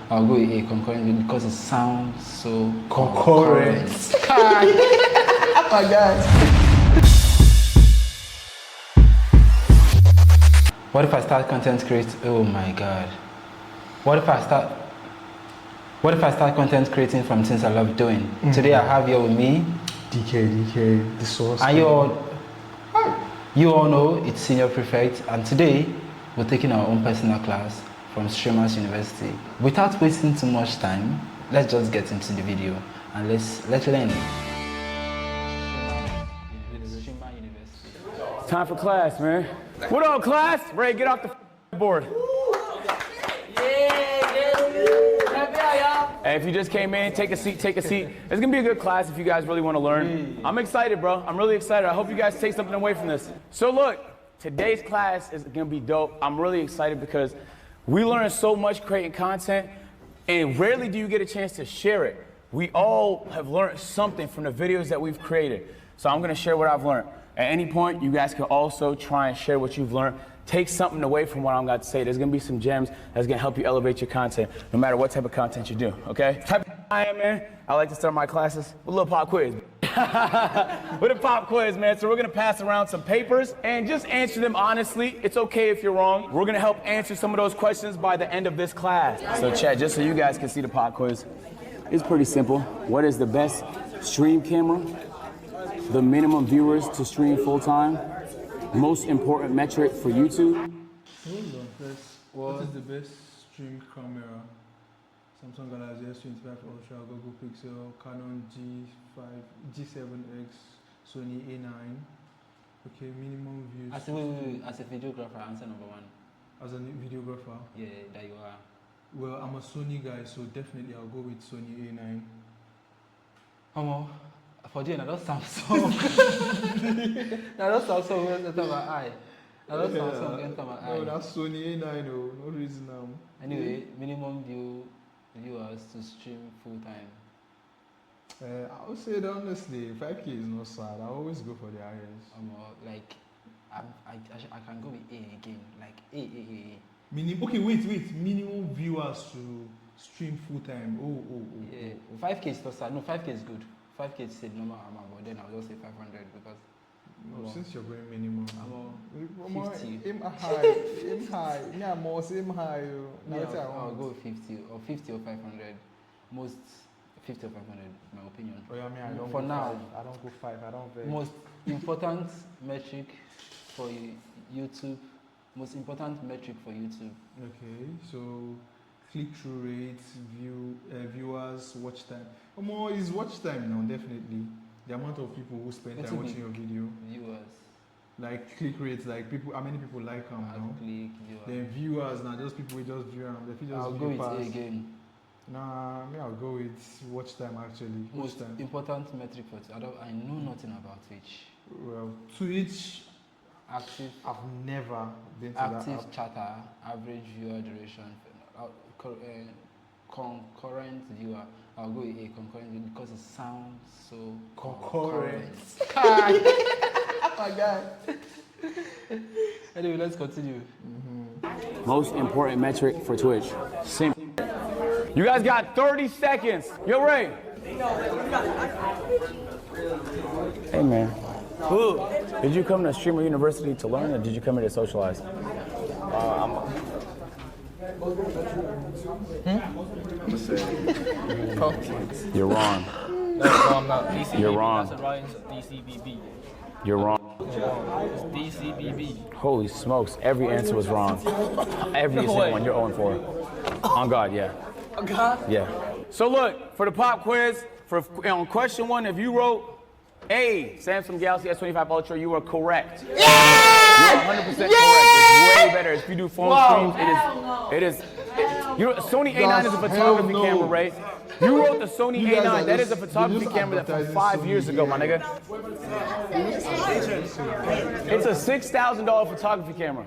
I'll go with A, concurrent, because it sounds so Concurrent. Oh my God. What if I start content creating? Oh my God. What if I start content creating from things I love doing? Today I have here with me DK, the source. and you all know it's Senior Prefect, and today we're taking our own personal class from Streamers University. Without wasting too much time, let's just get into the video and let's learn. Time for class, man. What up, class? Ray, get off the board. Hey, if you just came in, take a seat, take a seat. It's gonna be a good class if you guys really wanna learn. I'm excited, bro. I'm really excited. I hope you guys take something away from this. So look, today's class is gonna be dope. I'm really excited because we learn so much creating content, and rarely do you get a chance to share it. We all have learned something from the videos that we've created. So I'm gonna share what I've learned. At any point, you guys can also try and share what you've learned. Take something away from what I'm about to say. There's gonna be some gems that's gonna help you elevate your content, no matter what type of content you do, okay? Type of I am, man. I like to start my classes with a little pop quiz. With a pop quiz, man. So we're gonna pass around some papers and just answer them honestly. It's okay if you're wrong. We're gonna help answer some of those questions by the end of this class. So chat, just so you guys can see the pop quiz, it's pretty simple. What is the best stream camera? The minimum viewers to stream full time? Most important metric for YouTube? Hold on first. What is the best stream camera? Samsung Galaxy S25 Ultra, Google Pixel, Canon G5, G7X, Sony A9. Okay, minimum views. As a videographer, answer number one. As a videographer? Yeah, that you are. Well, I'm a Sony guy, so definitely I'll go with Sony A9. For you, another Samsung. Another Samsung enter my eye. Another Samsung enter my eye. No, that's Sony A9, no reason now. Anyway, minimum viewers to stream full time. I would say it honestly, 5K is not sad. I always go for the highest. Like, I can go with A again. Like A. Okay, wait. Minimum viewers to stream full time. Yeah, 5K is not sad. No, 5K is good. 5K is a normal amount, but then I'll just say 500 because. No, since you're going minimum. I'm 50. Aim high. Me, I'm more aim high. I'll go with 50 or 500. Most 50 or 500, my opinion. Oh yeah, I don't for go now. 5. I don't go 5. I don't very. Most important metric for YouTube. Most important metric for YouTube. Okay, so click-through rates, viewers, watch time. Is watch time now, definitely. The amount of people who spend time watching your video. Viewers. Like click rates, like people, how many people like them now? Click, viewers. Then viewers, now just people who just view them. I'll go with A again. Nah, I'll go with watch time actually. Most important metric for I know nothing about Twitch. Well, Twitch. Active. I've never been to active that app. chatter, average viewer duration, concurrent viewer. I'll go with A, concurrent, because it sounds so concurrent. Oh my God. Anyway, let's continue. Most important metric for Twitch. Simple. You guys got 30 seconds. Yo, Ray. Hey, man. Did you come to Streamer University to learn, or did you come here to socialize? You're wrong. No, I'm not. DCBB. You're wrong. That's Ryan's DCBB. You're wrong. It's DCBB. Holy smokes, every answer was wrong. Every single one, you're 0 4. On God, yeah. On God? Yeah. So look, for the pop quiz, on question 1, if you wrote A, Samsung Galaxy S25 Ultra, you are correct. Yeah! You're 100% correct. It's way better. If you do phone streams, it is. You know, Sony A9 is a photography camera, right? You wrote the Sony A9. That is a photography camera that from 5 years ago, my nigga. It's a $6,000 photography camera.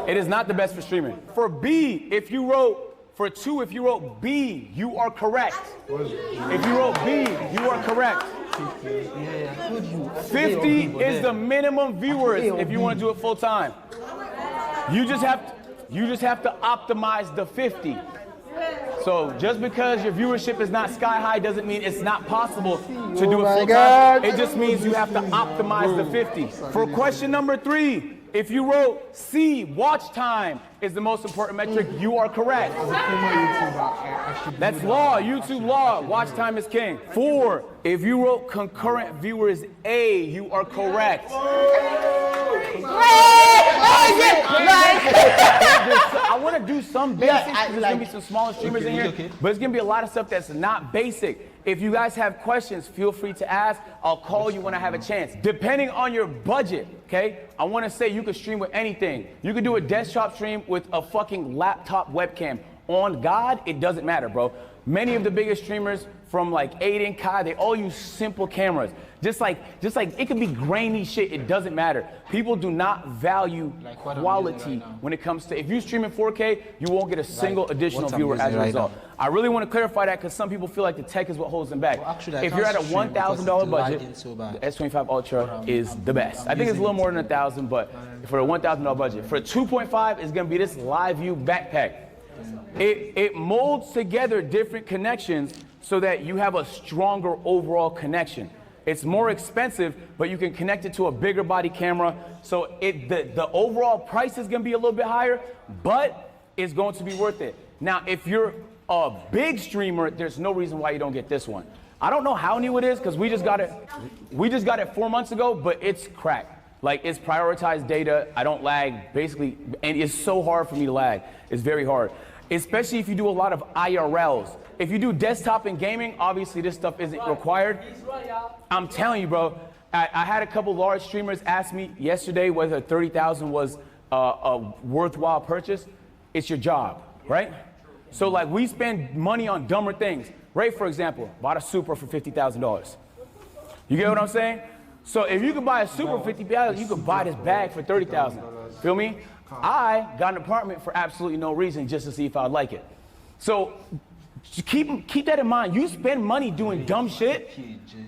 It is not the best for streaming. For B, if you wrote, for 2, if you wrote B, you are correct. If you wrote B, you are correct. 50 is the minimum viewers if you want to do it full time. You just have to, You just have to optimize the 50. So just because your viewership is not sky high doesn't mean it's not possible to do it full time. It just means you have to optimize the 50. For question number 3, if you wrote C, watch time is the most important metric, you are correct. That's law, YouTube law. Watch time is king. 4, if you wrote concurrent viewers A, you are correct. I want to do some basics. There's going to be some smaller streamers in here, but it's going to be a lot of stuff that's not basic. If you guys have questions, feel free to ask. I'll call you when I have a chance. Depending on your budget, okay? I want to say you can stream with anything. You can do a desktop stream with a fucking laptop webcam. On God, it doesn't matter, bro. Many of the biggest streamers from like Aiden, Kai, they all use simple cameras. Just like it could be grainy shit, it doesn't matter. People do not value quality when it comes to, if you stream in 4K, you won't get a single additional viewer as a result. I really want to clarify that because some people feel like the tech is what holds them back. Well, actually, if you're at a $1,000 budget, the S25 Ultra is the best. I think it's a little more than 1,000, but for a $1,000 budget. For a 2.5, it's gonna be this Live View backpack. It molds together different connections so that you have a stronger overall connection. It's more expensive, but you can connect it to a bigger body camera. So the overall price is gonna be a little bit higher, but it's going to be worth it. Now, if you're a big streamer, there's no reason why you don't get this one. I don't know how new it is, because we just got it 4 months ago, but it's cracked. Like, it's prioritized data, I don't lag, basically, and it's so hard for me to lag. It's very hard, especially if you do a lot of IRLs. If you do desktop and gaming, obviously this stuff isn't required. I'm telling you, bro, I had a couple large streamers ask me yesterday whether 30,000 was a worthwhile purchase. It's your job, right? So like, we spend money on dumber things. Ray, for example, bought a Supra for $50,000. You get what I'm saying? So if you could buy a Supra for $50,000, you could buy this bag for $30,000. Feel me? I got an apartment for absolutely no reason, just to see if I'd like it. So keep that in mind. You spend money doing dumb shit,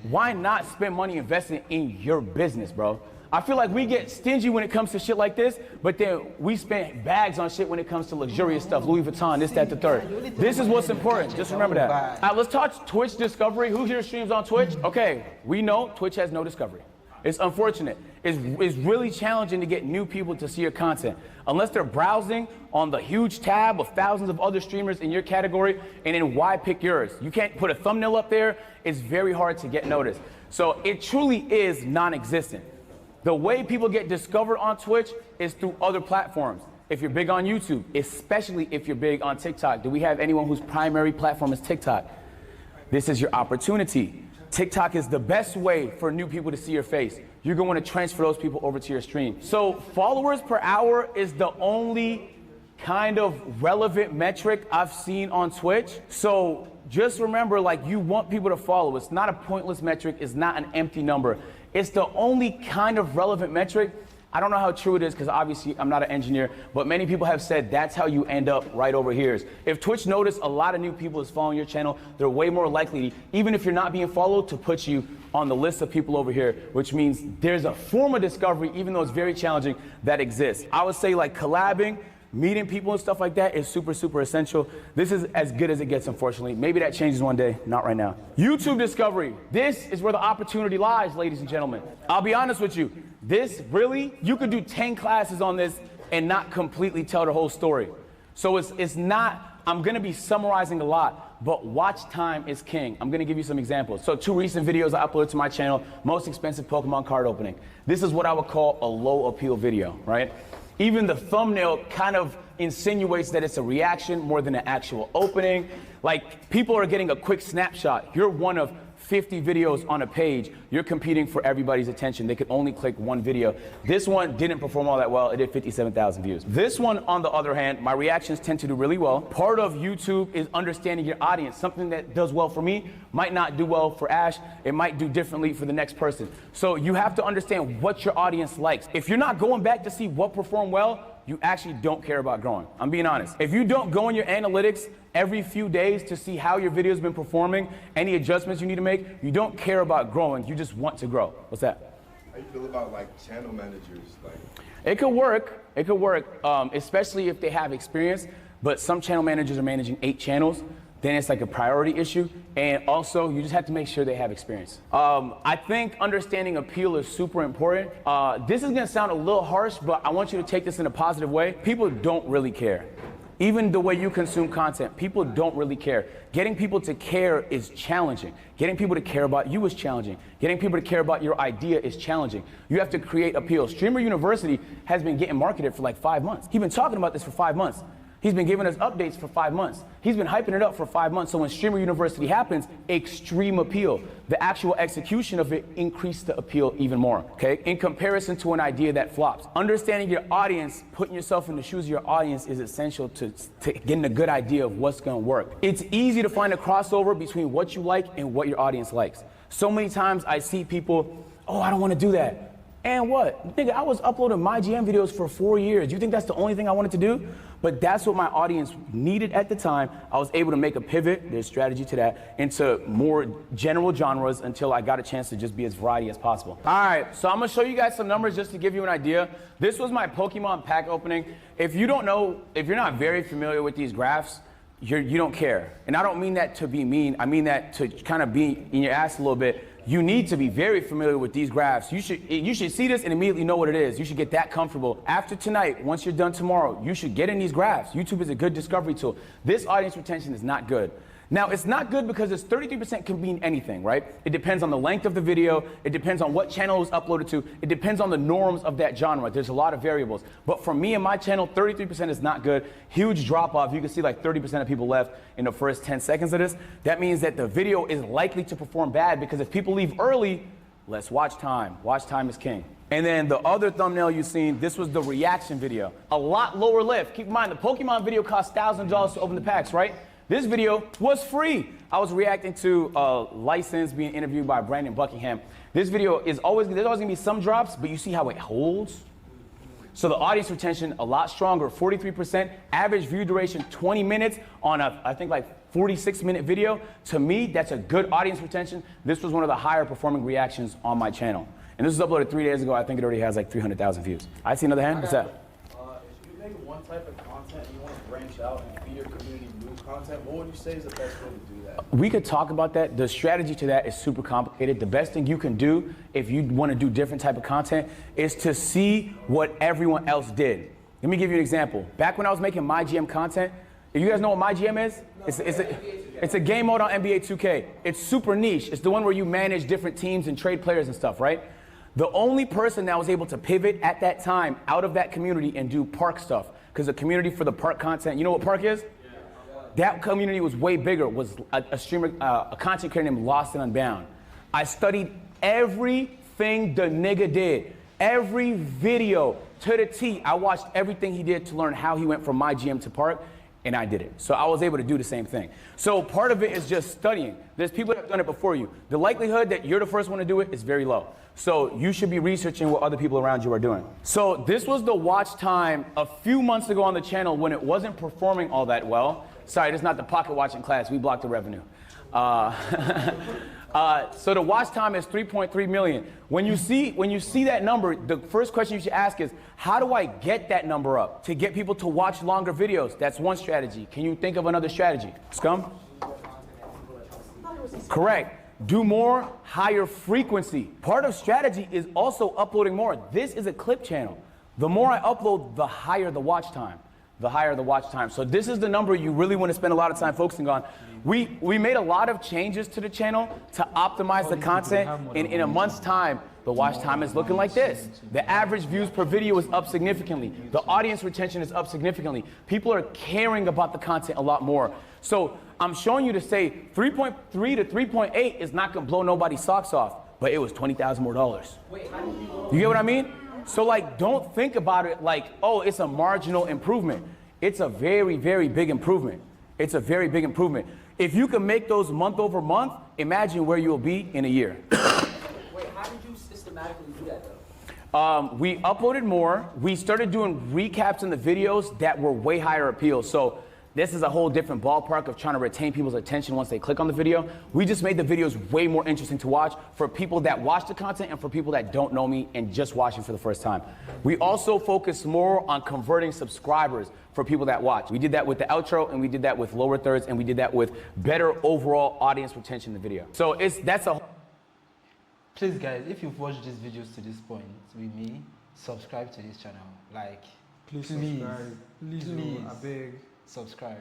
why not spend money investing in your business, bro? I feel like we get stingy when it comes to shit like this, but then we spend bags on shit when it comes to luxurious stuff, Louis Vuitton, this, that, the third. This is what's important, just remember that. All right, let's talk Twitch discovery. Who here streams on Twitch? Okay, we know Twitch has no discovery. It's unfortunate. It's really challenging to get new people to see your content. Unless they're browsing on the huge tab of thousands of other streamers in your category, and then why pick yours? You can't put a thumbnail up there. It's very hard to get noticed. So it truly is non-existent. The way people get discovered on Twitch is through other platforms. If you're big on YouTube, especially if you're big on TikTok. Do we have anyone whose primary platform is TikTok? This is your opportunity. TikTok is the best way for new people to see your face. You're going to want to transfer those people over to your stream. So followers per hour is the only kind of relevant metric I've seen on Twitch. So just remember, like, you want people to follow. It's not a pointless metric. It's not an empty number. It's the only kind of relevant metric. I don't know how true it is because obviously I'm not an engineer, but many people have said that's how you end up right over here. If Twitch notice a lot of new people is following your channel, they're way more likely, even if you're not being followed, to put you on the list of people over here, which means there's a form of discovery, even though it's very challenging, that exists. I would say like collabing, meeting people and stuff like that is super, super essential. This is as good as it gets, unfortunately. Maybe that changes one day, not right now. YouTube discovery. This is where the opportunity lies, ladies and gentlemen. I'll be honest with you. This really, you could do 10 classes on this and not completely tell the whole story. So it's not, I'm gonna be summarizing a lot, but watch time is king. I'm gonna give you some examples. So 2 recent videos I uploaded to my channel, most expensive Pokemon card opening. This is what I would call a low appeal video, right? Even the thumbnail kind of insinuates that it's a reaction more than an actual opening. Like, people are getting a quick snapshot. You're one of 50 videos on a page. You're competing for everybody's attention. They could only click one video. This one didn't perform all that well. It did 57,000 views. This one, on the other hand, my reactions tend to do really well. Part of YouTube is understanding your audience. Something that does well for me might not do well for Ash. It might do differently for the next person. So you have to understand what your audience likes. If you're not going back to see what performed well, you actually don't care about growing. I'm being honest. If you don't go in your analytics every few days to see how your video's been performing, any adjustments you need to make, you don't care about growing, you just want to grow. What's that? How you feel about like channel managers? Like, It could work. It could work, especially if they have experience. But some channel managers are managing 8 channels. Then it's like a priority issue. And also, you just have to make sure they have experience. I think understanding appeal is super important. This is gonna sound a little harsh, but I want you to take this in a positive way. People don't really care. Even the way you consume content, people don't really care. Getting people to care is challenging. Getting people to care about you is challenging. Getting people to care about your idea is challenging. You have to create appeal. Streamer University has been getting marketed for like 5 months. He's been talking about this for 5 months. He's been giving us updates for 5 months. He's been hyping it up for 5 months. So when Streamer University happens, extreme appeal. The actual execution of it increased the appeal even more, okay? In comparison to an idea that flops. Understanding your audience, putting yourself in the shoes of your audience is essential to getting a good idea of what's gonna work. It's easy to find a crossover between what you like and what your audience likes. So many times I see people, oh, I don't wanna do that. And what? Nigga, I was uploading my GM videos for 4 years. You think that's the only thing I wanted to do? But that's what my audience needed at the time. I was able to make a pivot, there's strategy to that, into more general genres until I got a chance to just be as variety as possible. All right, so I'm gonna show you guys some numbers just to give you an idea. This was my Pokemon pack opening. If you don't know, if you're not very familiar with these graphs, you don't care. And I don't mean that to be mean, I mean that to kind of be in your ass a little bit. You need to be very familiar with these graphs. You should see this and immediately know what it is. You should get that comfortable. After tonight, once you're done tomorrow, you should get in these graphs. YouTube is a good discovery tool. This audience retention is not good. Now, it's not good because it's 33% can mean anything, right? It depends on the length of the video. It depends on what channel it was uploaded to. It depends on the norms of that genre. There's a lot of variables. But for me and my channel, 33% is not good. Huge drop off. You can see like 30% of people left in the first 10 seconds of this. That means that the video is likely to perform bad because if people leave early, less watch time. Watch time is king. And then the other thumbnail you've seen, this was the reaction video. A lot lower lift. Keep in mind, the Pokemon video cost $1,000 to open the packs, right? This video was free. I was reacting to a license being interviewed by Brandon Buckingham. This video is there's always gonna be some drops, but you see how it holds? So the audience retention, a lot stronger, 43%. Average view duration, 20 minutes on a, I think like 46-minute video. To me, that's a good audience retention. This was one of the higher performing reactions on my channel. And this was uploaded 3 days ago. I think it already has like 300,000 views. I see another hand, what's that? If you make one type of content and you want to branch out and feed your community new content, what would you say is the best way to do that? We could talk about that. The strategy to that is super complicated. The best thing you can do if you want to do different type of content is to see what everyone else did. Let me give you an example. Back when I was making my GM content, if you guys know what my GM is? It's a game mode on NBA 2K. It's super niche. It's the one where you manage different teams and trade players and stuff, right? The only person that was able to pivot at that time out of that community and do park stuff, because the community for the park content, you know what park is? That community was way bigger, was a streamer, a content creator named Lost and Unbound. I studied everything the nigga did. Every video to the T. I watched everything he did to learn how he went from my GM to park, and I did it. So I was able to do the same thing. So part of it is just studying. There's people that have done it before you. The likelihood that you're the first one to do it is very low. So you should be researching what other people around you are doing. So this was the watch time a few months ago on the channel when it wasn't performing all that well. Sorry, this is not the pocket watching class. We blocked the revenue. So the watch time is 3.3 million. When you see that number, the first question you should ask is, how do I get that number up? To get people to watch longer videos. That's one strategy. Can you think of another strategy? Scum? Correct. Do more, higher frequency. Part of strategy is also uploading more. This is a clip channel. The more I upload, the higher the watch time. The higher the watch time. So this is the number you really want to spend a lot of time focusing on. We made a lot of changes to the channel to optimize the content. In a month's time, the watch time is looking like this. The average views per video is up significantly. The audience retention is up significantly. People are caring about the content a lot more. So I'm showing you to say 3.3 to 3.8 is not gonna blow nobody's socks off, but it was $20,000 more. Wait, how do You get what I mean? So like, don't think about it like, oh, it's a marginal improvement. It's a very, very big improvement. It's a very big improvement. If you can make those month over month, imagine where you'll be in a year. Wait, how did you systematically do that though? We uploaded more. We started doing recaps in the videos that were way higher appeal. So this is a whole different ballpark of trying to retain people's attention once they click on the video. We just made the videos way more interesting to watch for people that watch the content and for people that don't know me and just watching for the first time. We also focus more on converting subscribers for people that watch. We did that with the outro, and we did that with lower thirds, and we did that with better overall audience retention in the video. So that's a... Please guys, if you've watched these videos to this point with me, subscribe to this channel. Like, Please subscribe. Please, I beg. Subscribe.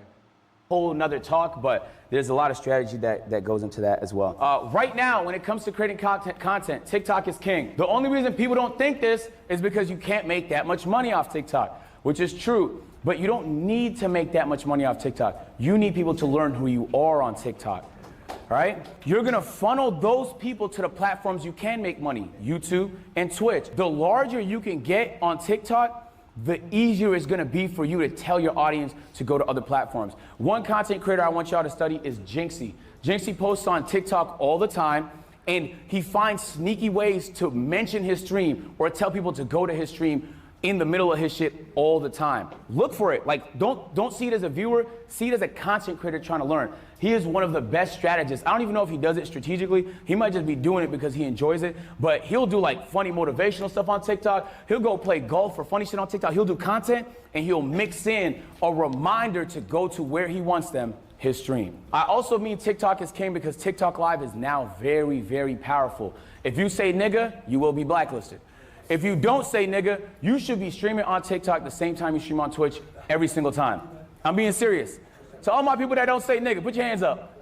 Whole nother talk, but there's a lot of strategy that goes into that as well. Right now, when it comes to creating content, TikTok is king. The only reason people don't think this is because you can't make that much money off TikTok, which is true. But you don't need to make that much money off TikTok. You need people to learn who you are on TikTok. All right? You're gonna funnel those people to the platforms you can make money, YouTube and Twitch. The larger you can get on TikTok, the easier it's gonna be for you to tell your audience to go to other platforms. One content creator I want y'all to study is Jinxie. Jinxie posts on TikTok all the time, and he finds sneaky ways to mention his stream or tell people to go to his stream in the middle of his shit all the time. Look for it. Like, don't see it as a viewer, see it as a content creator trying to learn. He is one of the best strategists. I don't even know if he does it strategically. He might just be doing it because he enjoys it, but he'll do like funny motivational stuff on TikTok. He'll go play golf or funny shit on TikTok. He'll do content and he'll mix in a reminder to go to where he wants them, his stream. I also mean TikTok is king because TikTok Live is now very, very powerful. If you say nigga, you will be blacklisted. If you don't say nigga, you should be streaming on TikTok the same time you stream on Twitch every single time. I'm being serious. So all my people that don't say nigga, put your hands up.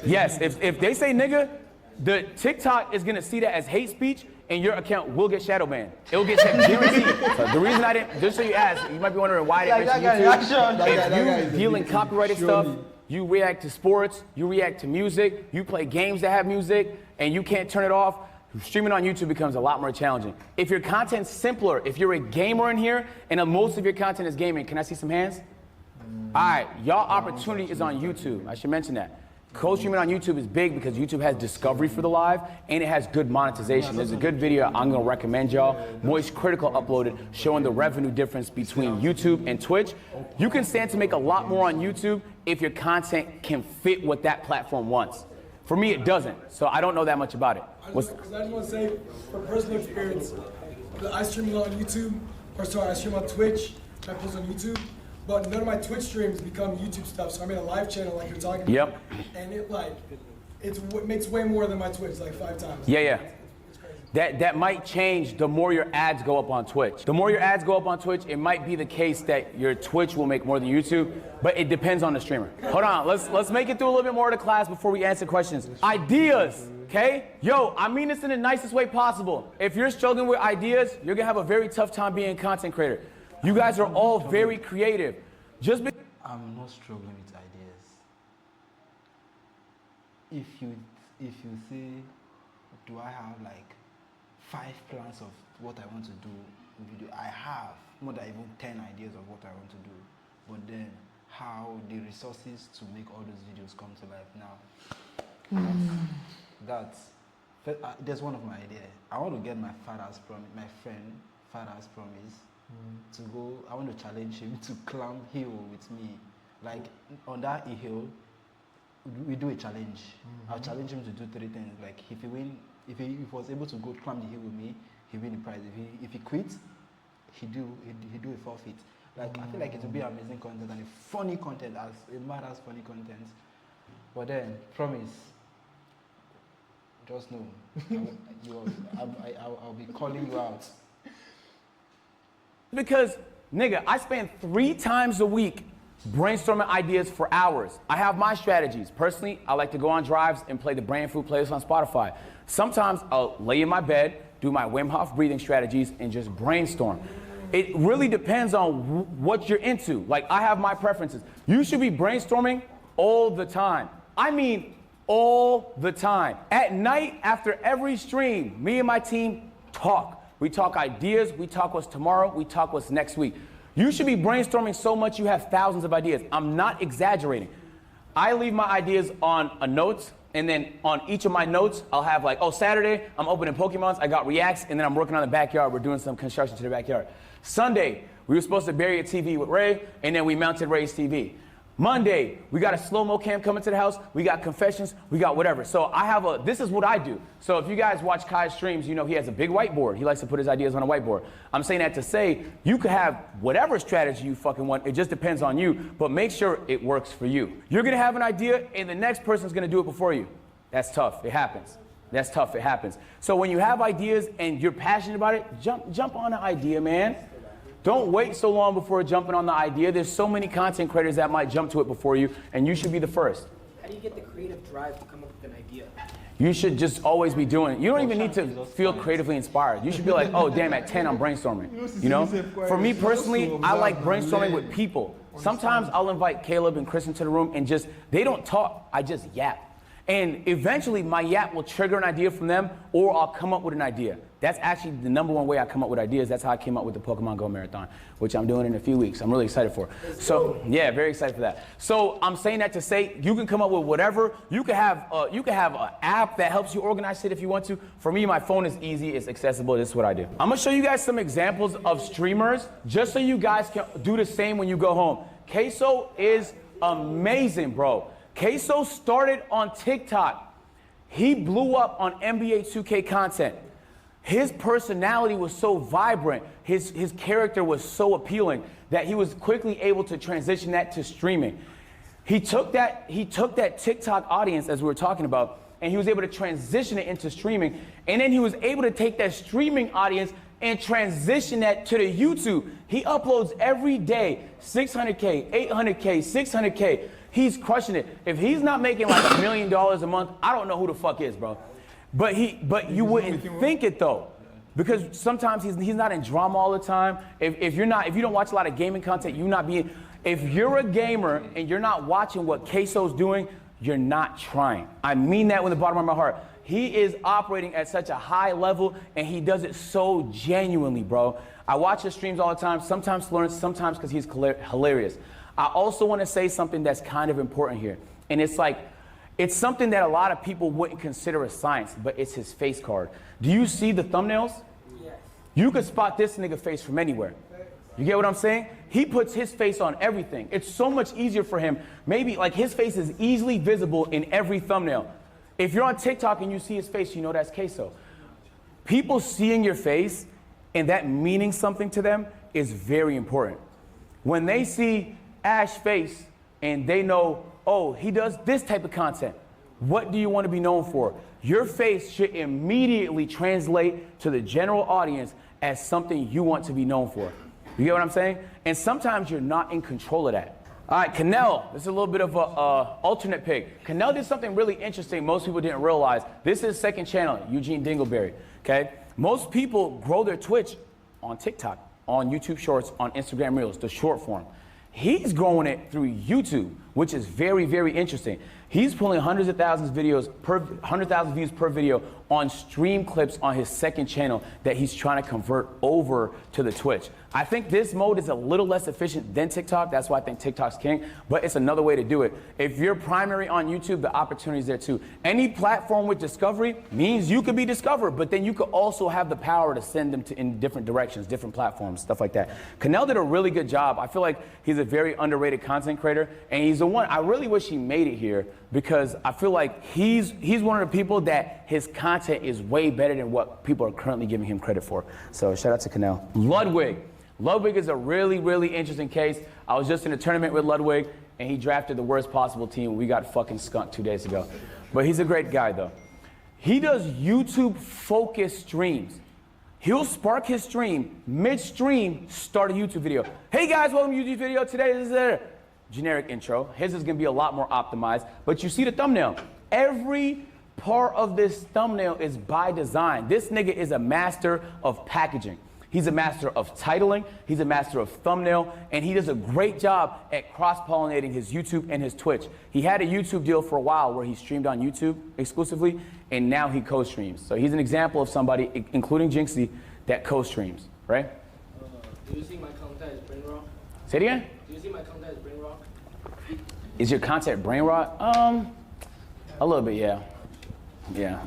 Yes, if they say nigga, the TikTok is gonna see that as hate speech and your account will get shadow banned. It will get guaranteed. So the reason I didn't, just so you ask, you might be wondering why I didn't mention YouTube. If you deal in copyrighted stuff, you react to sports, you react to music, you play games that have music, and you can't turn it off, streaming on YouTube becomes a lot more challenging. If your content's simpler, if you're a gamer in here, and most of your content is gaming, can I see some hands? All right, y'all opportunity is on YouTube. I should mention that. Co-streaming on YouTube is big because YouTube has discovery for the live, and it has good monetization. There's a good video I'm gonna recommend y'all. Moist Critical uploaded showing the revenue difference between YouTube and Twitch. You can stand to make a lot more on YouTube if your content can fit what that platform wants. For me, it doesn't, so I don't know that much about it. I just want to say, from personal experience, I stream a lot on YouTube, I stream on Twitch, I post on YouTube, but none of my Twitch streams become YouTube stuff, so I made a live channel like you're talking about. Yep. And it makes way more than my Twitch, like 5 times. Yeah. It's crazy. That might change the more your ads go up on Twitch. The more your ads go up on Twitch, it might be the case that your Twitch will make more than YouTube, but it depends on the streamer. Hold on, let's make it through a little bit more of the class before we answer questions. Ideas, okay? Yo, I mean this in the nicest way possible. If you're struggling with ideas, you're gonna have a very tough time being a content creator. You guys are all very creative. I'm not struggling with ideas. If you say, do I have like 5 plans of what I want to do in video? I have more than even 10 ideas of what I want to do. But then how the resources to make all those videos come to life now. There's one of my ideas. I want to get my friend father's promise to go. I want to challenge him to climb hill with me. Like on that hill, we do a challenge. I'll challenge him to do 3 things. Like if he was able to go climb the hill with me, he win the prize. If he quits, he do a forfeit. Like I feel like it will be amazing content and a funny content, as a mad as funny content. But then promise, just know, I'll be calling you out. Because, nigga, I spend 3 times a week brainstorming ideas for hours. I have my strategies. Personally, I like to go on drives and play the Brand Food playlist on Spotify. Sometimes I'll lay in my bed, do my Wim Hof breathing strategies, and just brainstorm. It really depends on what you're into. Like, I have my preferences. You should be brainstorming all the time. I mean, all the time. At night, after every stream, me and my team talk. We talk ideas, we talk what's tomorrow, we talk what's next week. You should be brainstorming so much you have thousands of ideas. I'm not exaggerating. I leave my ideas on a note, and then on each of my notes, I'll have like, oh, Saturday, I'm opening Pokemons, I got reacts, and then I'm working on the backyard. We're doing some construction to the backyard. Sunday, We were supposed to bury a TV with Ray, and then we mounted Ray's TV. Monday, we got a slow-mo cam coming to the house, we got confessions, we got whatever. So this is what I do. So if you guys watch Kai's streams, you know he has a big whiteboard. He likes to put his ideas on a whiteboard. I'm saying that to say, you could have whatever strategy you fucking want, it just depends on you, but make sure it works for you. You're gonna have an idea, and the next person's gonna do it before you. That's tough, it happens. That's tough, it happens. So when you have ideas and you're passionate about it, jump on the idea, man. Don't wait so long before jumping on the idea. There's so many content creators that might jump to it before you, and you should be the first. How do you get the creative drive to come up with an idea? You should just always be doing it. You don't even need to feel creatively inspired. You should be like, oh, damn, at 10, I'm brainstorming. You know? For me personally, I like brainstorming with people. Sometimes I'll invite Caleb and Chris into the room and they don't talk, I just yap. And eventually my yap will trigger an idea from them, or I'll come up with an idea. That's actually the number one way I come up with ideas. That's how I came up with the Pokemon Go Marathon, which I'm doing in a few weeks. I'm really excited for. So yeah, very excited for that. So I'm saying that to say you can come up with whatever. You can have an app that helps you organize shit if you want to. For me, my phone is easy, it's accessible. This is what I do. I'm gonna show you guys some examples of streamers, just so you guys can do the same when you go home. Queso is amazing, bro. Queso started on TikTok. He blew up on NBA 2K content. His personality was so vibrant, his character was so appealing that he was quickly able to transition that to streaming. He took that TikTok audience, as we were talking about, and he was able to transition it into streaming. And then he was able to take that streaming audience and transition that to the YouTube. He uploads every day, 600K, 800K, 600K. He's crushing it. If he's not making like $1 million a month, I don't know who the fuck is, bro. But you wouldn't think it though, because sometimes he's not in drama all the time. If you don't watch a lot of gaming content, if you're a gamer and you're not watching what Queso's doing, you're not trying. I mean that with the bottom of my heart. He is operating at such a high level, and he does it so genuinely, bro. I watch his streams all the time, sometimes to learn, sometimes because he's hilarious. I also want to say something that's kind of important here. And it's something that a lot of people wouldn't consider a science, but it's his face card. Do you see the thumbnails? Yes. You could spot this nigga face from anywhere. You get what I'm saying? He puts his face on everything. It's so much easier for him. Maybe like his face is easily visible in every thumbnail. If you're on TikTok and you see his face, you know that's Queso. People seeing your face and that meaning something to them is very important. When they see Ash face and they know, oh, he does this type of content, what do you want to be known for? Your face should immediately translate to the general audience as something you want to be known for. You get what I'm saying? And sometimes you're not in control of that. All right, Canel, this is a little bit of an alternate pick. Canel did something really interesting most people didn't realize. This is his second channel, Eugene Dingleberry, okay? Most people grow their Twitch on TikTok, on YouTube Shorts, on Instagram Reels, the short form. He's growing it through YouTube, which is very, very interesting. He's pulling hundreds of thousands of videos 100,000 views per video on stream clips on his second channel that he's trying to convert over to the Twitch. I think this mode is a little less efficient than TikTok. That's why I think TikTok's king, but it's another way to do it. If you're primary on YouTube, the opportunity's there too. Any platform with discovery means you could be discovered, but then you could also have the power to send them in different directions, different platforms, stuff like that. Canel did a really good job. I feel like he's a very underrated content creator, and he's the one, I really wish he made it here, because I feel like he's one of the people that his content is way better than what people are currently giving him credit for. So shout out to Canel. Ludwig. Ludwig is a really, really interesting case. I was just in a tournament with Ludwig, and he drafted the worst possible team. We got fucking skunked 2 days ago. But he's a great guy, though. He does YouTube-focused streams. He'll spark his stream, mid-stream, start a YouTube video. Hey guys, welcome to YouTube video today. This is a generic intro. His is gonna be a lot more optimized, but you see the thumbnail. Every part of this thumbnail is by design. This nigga is a master of packaging. He's a master of titling, he's a master of thumbnail, and he does a great job at cross-pollinating his YouTube and his Twitch. He had a YouTube deal for a while where he streamed on YouTube exclusively, and now he co-streams. So he's an example of somebody, including Jinxie, that co-streams, right? Do you see my content as brain rot? Say it again? Do you see my content as brain rot? Is your content brain rot? A little bit, yeah. Yeah.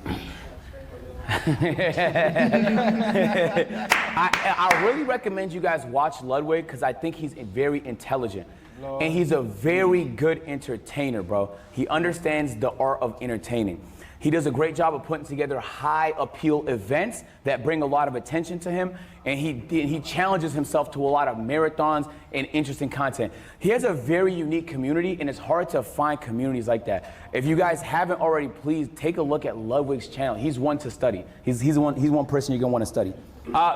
I really recommend you guys watch Ludwig because I think he's very intelligent. And he's a very good entertainer, bro. He understands the art of entertaining. He does a great job of putting together high appeal events that bring a lot of attention to him. And he challenges himself to a lot of marathons and interesting content. He has a very unique community, and it's hard to find communities like that. If you guys haven't already, please take a look at Ludwig's channel. He's one to study. He's one person you're gonna want to study.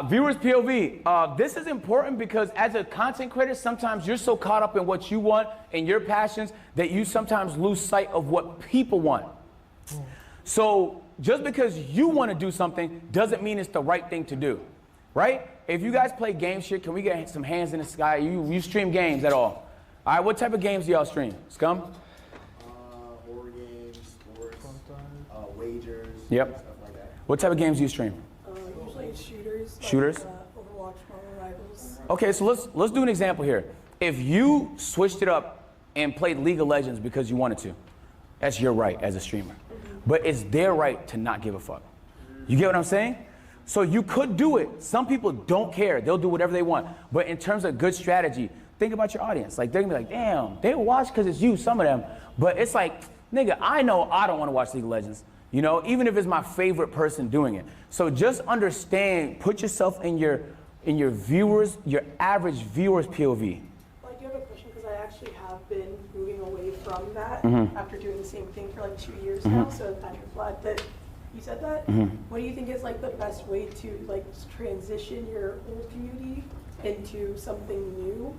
Viewers POV, this is important because as a content creator, sometimes you're so caught up in what you want and your passions that you sometimes lose sight of what people want. So just because you want to do something doesn't mean it's the right thing to do, right? If you guys play game shit, can we get some hands in the sky? You stream games at all? All right, what type of games do y'all stream? Scum? Horror games, sports, wagers, Yep. stuff like that. What type of games do you stream? Usually shooters. Shooters? Like, Overwatch, Marvel Rivals. Okay, so let's do an example here. If you switched it up and played League of Legends because you wanted to, that's your right as a streamer. But it's their right to not give a fuck. You get what I'm saying? So you could do it. Some people don't care. They'll do whatever they want. But in terms of good strategy, think about your audience. Like, they're gonna be like, damn, they watch because it's you, some of them. But it's like, nigga, I know I don't want to watch League of Legends. You know, even if it's my favorite person doing it. So just understand, put yourself in your viewers, your average viewer's POV. Well, I do have a question because I actually have been moving away from that after doing the same thing for like 2 years now. So I'm kind of glad that you said that. What do you think is like the best way to like transition your old community into something new?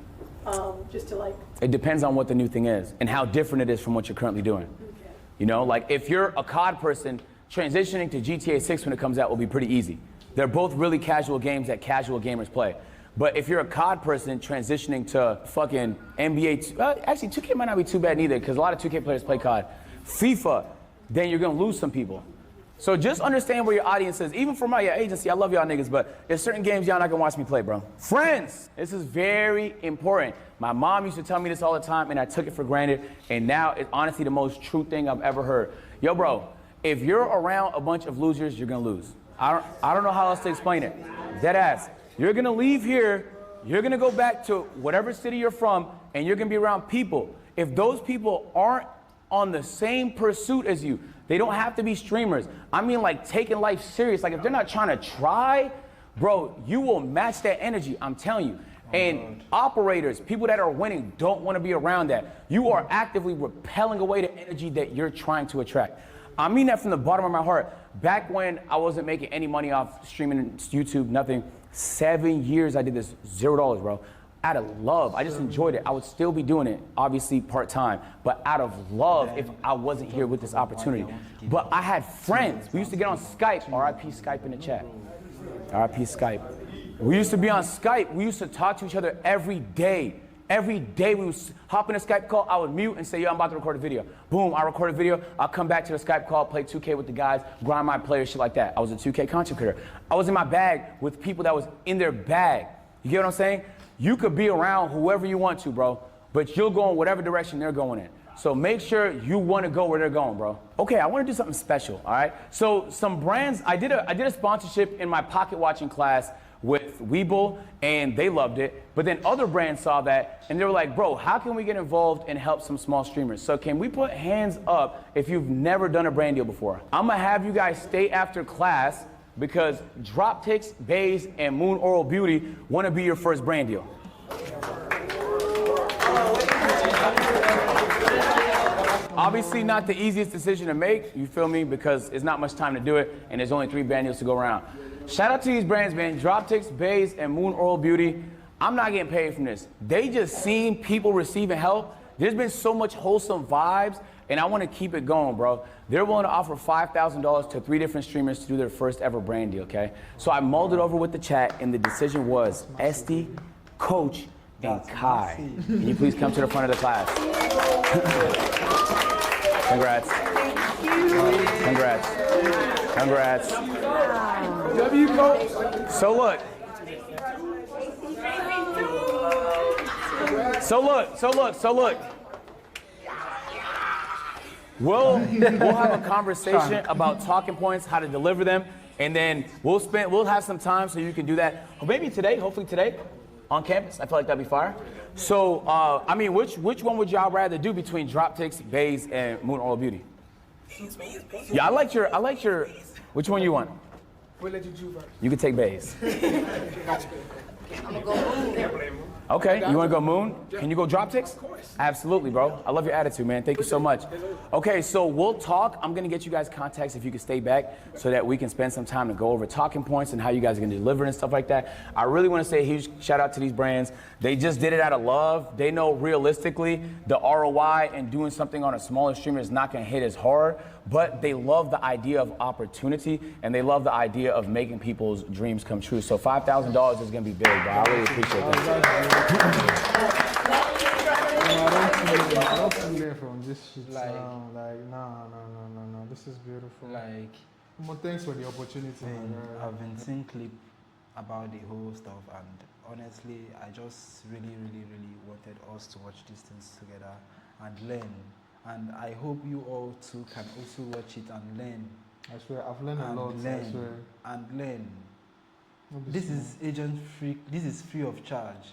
Just to like. It depends on what the new thing is and how different it is from what you're currently doing. Okay. You know, like if you're a COD person, transitioning to GTA 6 when it comes out will be pretty easy. They're both really casual games that casual gamers play. But if you're a COD person transitioning to fucking NBA, actually 2K might not be too bad neither because a lot of 2K players play COD. FIFA, then you're gonna lose some people. So just understand where your audience is. Even for my agency, I love y'all niggas, but there's certain games y'all not gonna watch me play, bro. Friends, this is very important. My mom used to tell me this all the time and I took it for granted. And now it's honestly the most true thing I've ever heard. Yo, bro, if you're around a bunch of losers, you're gonna lose. I don't know how else to explain it. Dead ass. You're gonna leave here, you're gonna go back to whatever city you're from, and you're gonna be around people. If those people aren't on the same pursuit as you, they don't have to be streamers. I mean like taking life serious. Like if they're not trying to try, bro, you will match that energy, I'm telling you. And operators, people that are winning don't wanna be around that. You are actively repelling away the energy that you're trying to attract. I mean that from the bottom of my heart. Back when I wasn't making any money off streaming YouTube, nothing, 7 years I did this, $0, bro. Out of love, I just enjoyed it. I would still be doing it, obviously part-time, but out of love if I wasn't here with this opportunity. But I had friends. We used to get on Skype, RIP Skype in the chat. RIP Skype. We used to be on Skype. We used to talk to each other every day. Every day we would hop in a Skype call, I would mute and say, yo, I'm about to record a video. Boom, I record a video, I'll come back to the Skype call, play 2K with the guys, grind my players, shit like that. I was a 2K content creator. I was in my bag with people that was in their bag. You get what I'm saying? You could be around whoever you want to, bro, but you'll go in whatever direction they're going in. So make sure you want to go where they're going, bro. Okay, I want to do something special, all right? So some brands, I did a sponsorship in my pocket watching class with Weeble, and they loved it. But then other brands saw that, and they were like, bro, how can we get involved and help some small streamers? So can we put hands up if you've never done a brand deal before? I'm gonna have you guys stay after class because Droptics, Bays, and Moon Oral Beauty wanna be your first brand deal. Obviously not the easiest decision to make, you feel me? Because it's not much time to do it, and there's only 3 brand deals to go around. Shout out to these brands, man. Droptics, Bays, and Moon Oral Beauty. I'm not getting paid from this. They just seen people receiving help. There's been so much wholesome vibes, and I want to keep it going, bro. They're willing to offer $5,000 to 3 different streamers to do their first ever brand deal, okay? So I mulled it over with the chat, and the decision was Esty, Coach, and Kai. Can you please come to the front of the class? Congrats. Congrats. Congrats. W Coach. So look. So look. We'll have a conversation about talking points, how to deliver them, And then we'll have some time so you can do that. Or maybe today, hopefully today, on campus. I feel like that'd be fire. So, I mean, which one would y'all rather do between drop ticks, bays, and moon oil beauty? Yeah, I like your, which one you want? We'll let you choose first. You can take bays. I'm gonna go moon there. Okay, you want to go moon? Can you go drop ticks? Absolutely, bro. I love your attitude, man. Thank you so much. Okay, so we'll talk. I'm going to get you guys contacts if you can stay back so that we can spend some time to go over talking points and how you guys are going to deliver and stuff like that. I really want to say a huge shout out to these brands. They just did it out of love. They know realistically the ROI and doing something on a smaller streamer is not going to hit as hard, but they love the idea of opportunity and they love the idea of making people's dreams come true. So $5,000 is going to be big, bro. I really appreciate that. I don't learn from this shit. Like- No. This is beautiful. Like, Well, thanks for the opportunity. man. I've been seeing clip about the whole stuff, and honestly, I just really wanted us to watch these things together and learn. And I hope you all too can also watch it and learn. I swear, I've learned a And lot. I learn. swear. And learn. Not This small. is agent free. This is free of charge.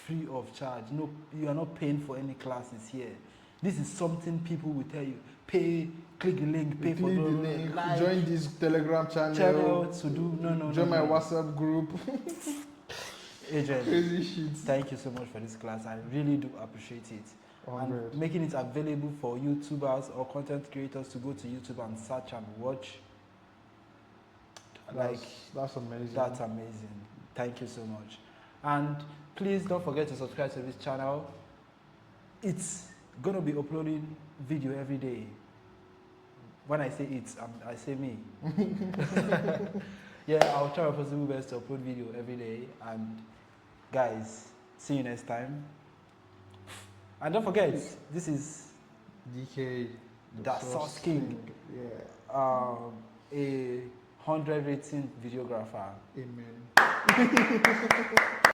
Free of charge. No, you are not paying for any classes here. This is something people will tell you. Pay, click the link, pay for Click the blah, blah, link, blah, like, join this Telegram channel, to do no. join my WhatsApp group. Agent, Crazy shit. thank you so much for this class. I really do appreciate it. 100. And making it available for YouTubers or content creators to go to YouTube and search and watch. That's amazing. That's amazing. Thank you so much. And please don't forget to subscribe to this channel. It's gonna be uploading video every day. When I say it's, I say me. Yeah, I'll try my possible best to upload video every day. And guys, see you next time. And don't forget, this is DK, the Sauce King, Yeah. a 100 rating videographer. Amen.